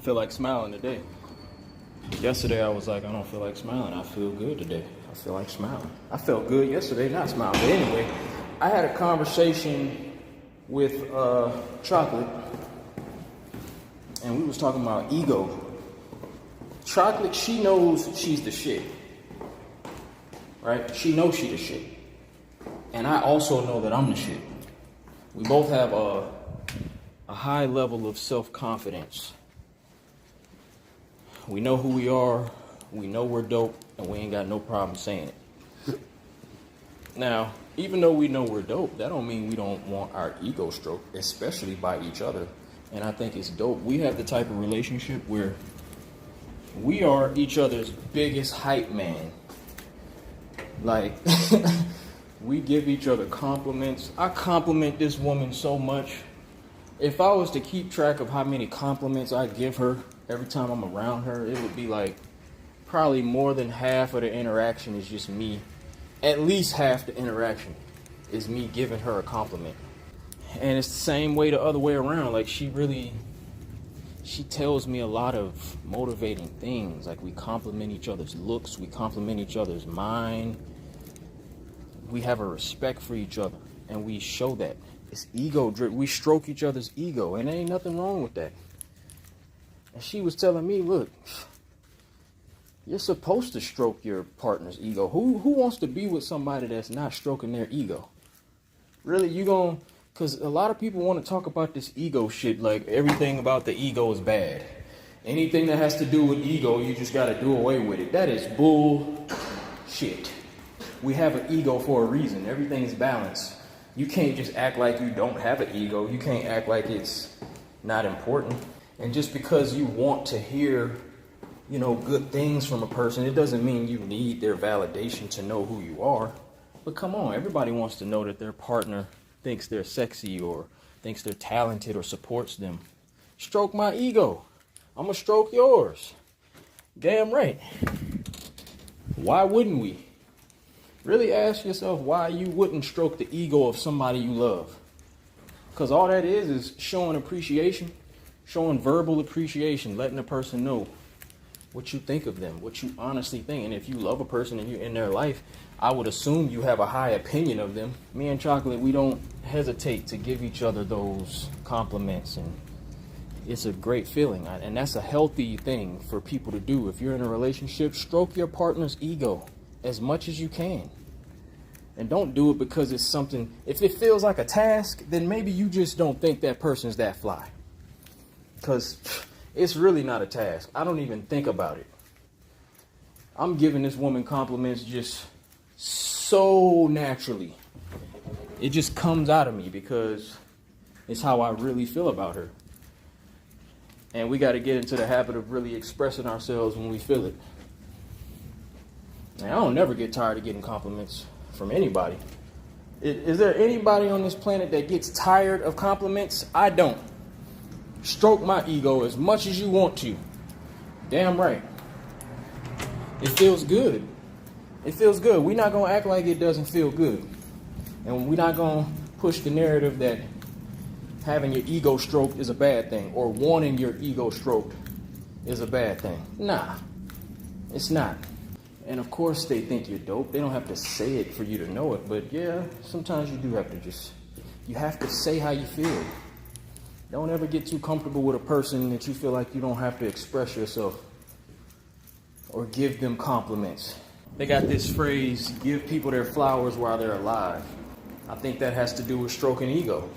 feel like smiling today. Yesterday I was like, I don't feel like smiling. I feel good today. I feel like smiling. I felt good yesterday, not smiling. But anyway, I had a conversation with Chocolate, and we was talking about ego. Chocolate, she knows she's the shit. Right? She knows she's the shit. And I also know that I'm the shit. We both have a high level of self-confidence. We know who we are, we know we're dope, and we ain't got no problem saying it. Now, even though we know we're dope, that don't mean we don't want our ego stroked, especially by each other. And I think it's dope. We have the type of relationship where we are each other's biggest hype man. Like, we give each other compliments. I compliment this woman so much. If I was to keep track of how many compliments I give her every time I'm around her, it would be like probably more than half of the interaction is just me. At least half the interaction is me giving her a compliment. And it's the same way the other way around. Like, she tells me a lot of motivating things. Like, we compliment each other's looks, we compliment each other's mind. We have a respect for each other, and we show that. It's ego driven. We stroke each other's ego, and there ain't nothing wrong with that. And she was telling me, look, you're supposed to stroke your partner's ego. Who wants to be with somebody that's not stroking their ego? Really, because a lot of people want to talk about this ego shit, like everything about the ego is bad. Anything that has to do with ego, you just got to do away with it. That is bullshit. We have an ego for a reason. Everything is balanced. You can't just act like you don't have an ego. You can't act like it's not important. And just because you want to hear, good things from a person, it doesn't mean you need their validation to know who you are. But come on, everybody wants to know that their partner thinks they're sexy or thinks they're talented or supports them. Stroke my ego. I'm going to stroke yours. Damn right. Why wouldn't we? Really ask yourself why you wouldn't stroke the ego of somebody you love. Because all that is showing appreciation, showing verbal appreciation, letting a person know what you think of them, what you honestly think. And if you love a person and you're in their life, I would assume you have a high opinion of them. Me and Chocolate, we don't hesitate to give each other those compliments, and it's a great feeling. And that's a healthy thing for people to do. If you're in a relationship, stroke your partner's ego as much as you can. And don't do it because it's something, if it feels like a task, then maybe you just don't think that person's that fly. Because it's really not a task. I don't even think about it. I'm giving this woman compliments just so naturally. It just comes out of me because it's how I really feel about her. And we got to get into the habit of really expressing ourselves when we feel it. And I don't never get tired of getting compliments from anybody. Is there anybody on this planet that gets tired of compliments? I don't. Stroke my ego as much as you want to. Damn right. It feels good. It feels good. We're not going to act like it doesn't feel good. And we're not going to push the narrative that having your ego stroked is a bad thing, or wanting your ego stroked is a bad thing. Nah, it's not. And of course they think you're dope. They don't have to say it for you to know it. But yeah, sometimes you do have to you have to say how you feel. Don't ever get too comfortable with a person that you feel like you don't have to express yourself or give them compliments. They got this phrase, give people their flowers while they're alive. I think that has to do with stroking ego.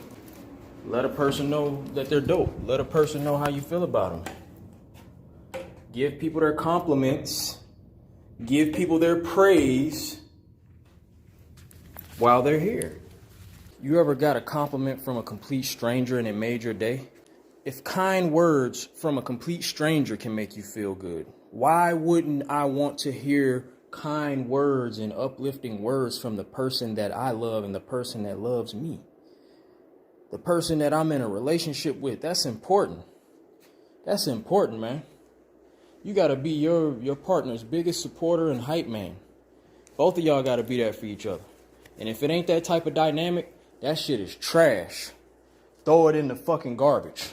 Let a person know that they're dope. Let a person know how you feel about them. Give people their compliments. Give people their praise while they're here. You ever got a compliment from a complete stranger and it made your day? If kind words from a complete stranger can make you feel good, why wouldn't I want to hear kind words and uplifting words from the person that I love and the person that loves me? The person that I'm in a relationship with, that's important. That's important, man. You got to be your partner's biggest supporter and hype man. Both of y'all got to be there for each other. And if it ain't that type of dynamic, that shit is trash. Throw it in the fucking garbage.